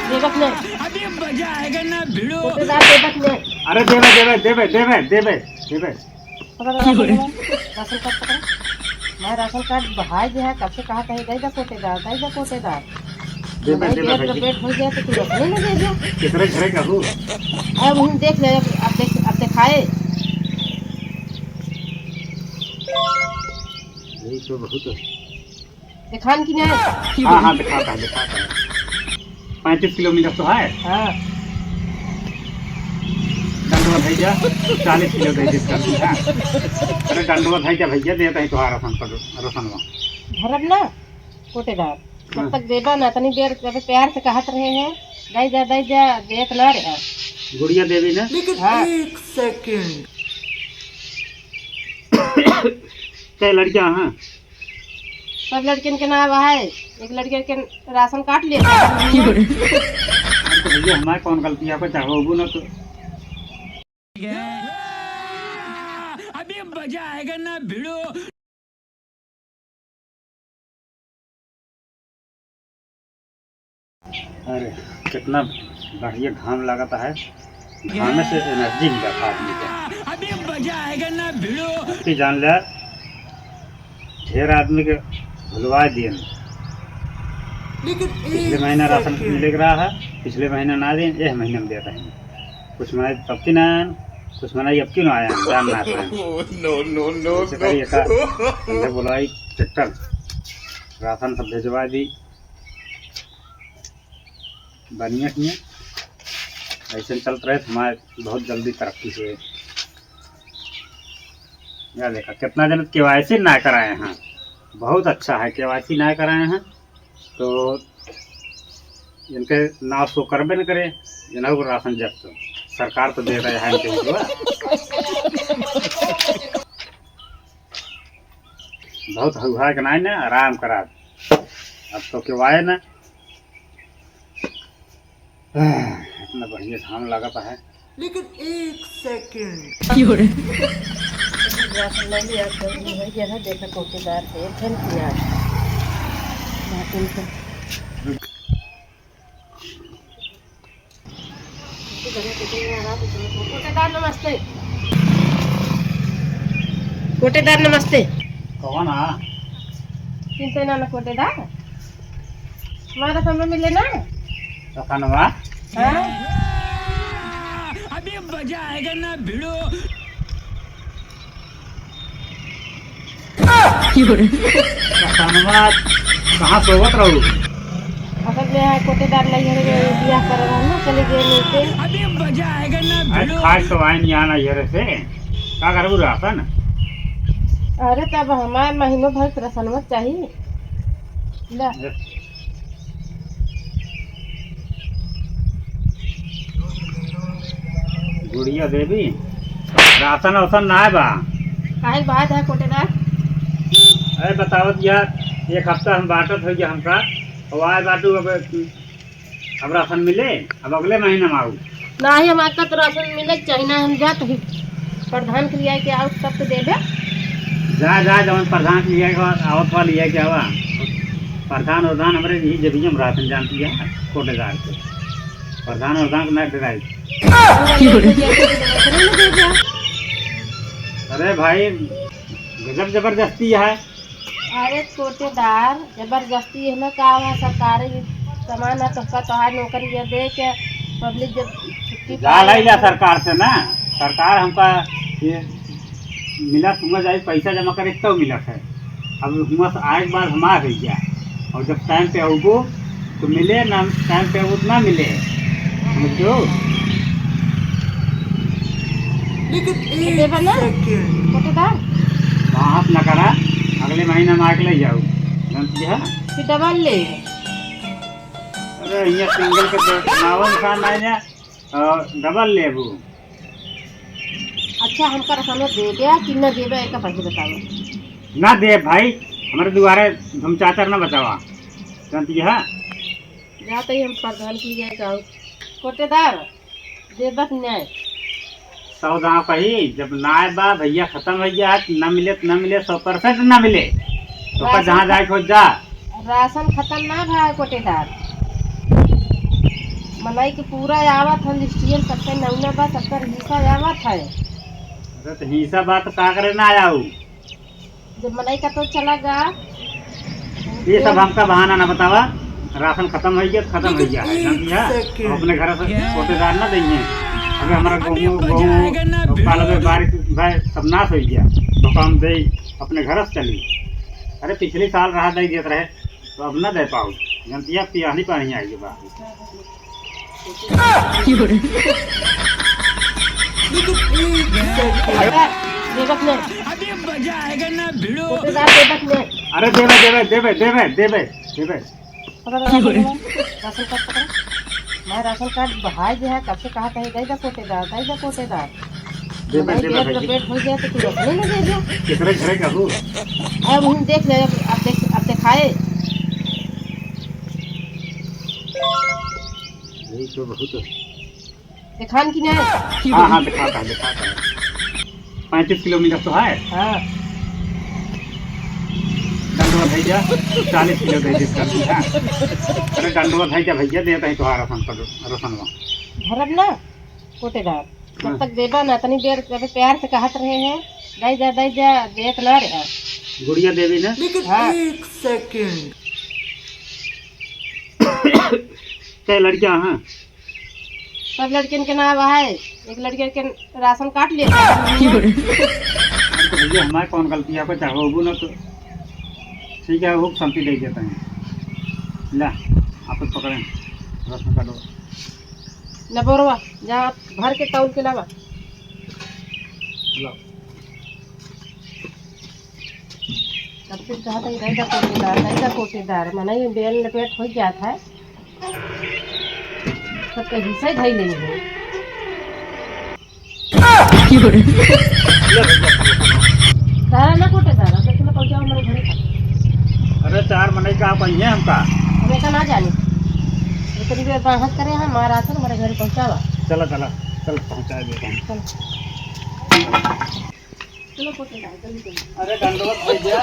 देवक ने अभी मजा आएगा ना भिड़ो। कोटेदार देवक ने अरे देवे देवे देवे देवे देवे देवे पकड़ राशन कार्ड पकड़। मैं राशन कार्ड भाई जो है कब से कहा कहीं दे कोटेदार दे कोटेदार देवे देवे पेट भाई पेट हो गया तो तू रखने लगे जो कितने घरे का हूँ अब हम देख ले अब दिखाए यही तो बहुत दिखान की नहीं। हाँ हाँ दिखाता है 35 किलोमीटर तो है। हाँ डंडवा भैया 40 किलो दे दे कर दिया। अरे डंडवा भैया भैया देता है तुम्हारा रसन पर रसनवा भरब ना कोटेदार जब तक देबा ना तनी देर जब प्यार से कहत रहे हैं दई जा देत ना रहा गुड़िया देवी ने हाँ एक सेकंड। क्या लड़कियां हैं सब लड़कियन के नाम है एक लड़के के राशन कार्ड ले अरे तो भैया हमारे कौन गलती है आपको चाहो ना तो अभी मजा आएगा ना भिड़ो। अरे कितना बढ़िया घाम लगाता है घाम से एनर्जी मिला था आदमी को। अभी मजा आएगा ना भिड़ो। कि जान लिया ढेर आदमी के भुलवा दिए पिछले महीना राशन मिल रहा है पिछले महीना ना दिए यह महीने में देता है कुछ महीने तब की ना कुछ महीना अब क्यों ना आया जान ना नो बुलाई ट्रैक्टर राशन सब भिजवा दी बढ़िया किए ऐसे चलते रहे हमारे बहुत जल्दी तरक्की से या देखा कितना जन केवाईसी ना कराए हैं बहुत अच्छा है केवाईसी ना कराए हैं तो इनके नाव शो करबे न करे जना को राशन जब तो सरकार तो दे रहा है इनके बहुत हुआ कि नहीं ना आराम करा अब तो केवाए ना इतना बढ़िया घाम लगाता है लेकिन एक सेकंड। राशन ले लिया गर्मी है जरा देखा कोटेदार से धन किया कोटेदार नमस्ते कोटेदार नमस्ते कौन आ चिंता ना कोटेदार हमारा समय मिले ना रखनवा हाँ अभी मजा आएगा ना भिड़ो। रखनवा कहाँ सोवत रहू असल में है कोटेदार नहीं है बियाह कर रहा ना चले गए नीचे अभी मजा आएगा ना भिड़ो। खास तो आए नहीं आना ये से क्या करूँ राशन अरे तब हमारे महीनों भर प्रसन्न चाहिए ला गुड़िया देवी राशन वासन ना है बा काहे बात है कोटेदार अरे बतावत यार एक हफ्ता हम बांटत हो गया हमका और आए बाटू अब राशन मिले अब अगले महीने में आऊ ना ही हमारे का तो राशन मिले चाहिए ना हम जात ही प्रधान के लिए के आओ सब तो देबे जा जा जब प्रधान के लिए आवत वाली है क्या हुआ प्रधान उर्धान हमारे यही जब हम राशन जानती है कोटेदार के प्रधान उर्धान को ना डराई अरे भाई गजब जबरदस्ती है अरे कोटेदार जबरदस्ती है ना का हुआ सरकारी सामान है सबका तोहार नौकरी ये दे के पब्लिक जब छुट्टी जा ला सरकार से ना सरकार हमका ये मिला समझ आई पैसा जमा करे तो मिलत है अब हुआ से आए के बाद हमारा रह गया और जब टाइम पे आओगो तो मिले ना टाइम पे उतना मिले समझो देबे ना कोटेदार वहाँ न करा अगले महीने में आके ले जाओ जानती है फिर डबल ले अरे यहाँ सिंगल के नावन खान आए ना डबल लेबू अच्छा हमका राशन देबे कि न देबे एक पहले बताओ ना दे भाई हमारे दुआरे हम चाचर ना बचावा जानती है जाते ही हम प्रधान की लिए जाओ कोटेदार देबक न्याय 100 गाँव कही जब ना बा भैया खत्म हो गया न मिले 100% न मिले तो पर जहाँ जाए खोज जा राशन खत्म ना भाई कोटेदार, मलाई के पूरा आवत है लिस्टियन सबके नौना बा सबका हिस्सा आवत है। अरे तो हिस्सा बात का करे ना आया हूँ। जब मलाई का तो चला गा ये सब हमका बहाना ना बतावा। राशन खत्म हो गया तो खत्म हो गया है, जानती है? हम अपने घर से कोटेदार ना देंगे। अभी हमारा गेहूँ काल में बारिश भाई सब नाश हो गया तो हम दे अपने घर से चली। अरे पिछले साल रहा दे देते रहे तो अब ना दे पाओ, जानती है? पियानी पानी आएगी बाहर। देवक ने अभी मजा आएगा ना भिड़ो। कोटेदार देवक ने अरे देवे देवे देवे देवे देवे देवे राशन कार्ड पकड़ा। मैं राशन कार्ड भाई जो है कब से कहा कहीं दे कोटेदार दे कोटेदार। देवे भाई देवे पेट भाई पेट हो गया तो तू रखने ना दे दिया। कितने घरे का हूँ? अब हम देख ले, अब दिखाए यही तो बहुत दिखान की नहीं। हाँ हाँ दिखाता है 35 किलोमीटर तो है। हाँ डंडवा भैया 40 किलो दे देता है। अरे डंडवा भैया भैया देता है तुम्हारा रसनवा भरब ना कोटेदार जब तक देबा ना तनी देर अभी प्यार से कहत रहे हैं दई जा देत ना रहा। गुड़िया देवी ने हाँ क्या लड़कियां हैं? सब लड़कियन के नाम है, एक लड़के के राशन काट लिया। तो भैया हमारे कौन गलती है? आपको चाहो ना तो ठीक है, वो शांति दे देते हैं। ला आप पकड़ें राशन कार्ड नबोरवा जा भर के तौल के लावा। तब फिर कहा था दैदा कोटेदार मनाई बेल लपेट हो गया था सबका हिस्सा ही धई नहीं है। तारा ना कोटेदार अब तक पहुंचाओ हमारे घर का। अरे 4 महीने का आप आइए हमका। हमें का ना जाने इतनी देर बाहर करे हैं हमारा राशन हमारे घर पहुंचावा। चलो चलो चल पहुँचा देता हूँ। चलो कोटेदार जल्दी अरे डंडवा भैया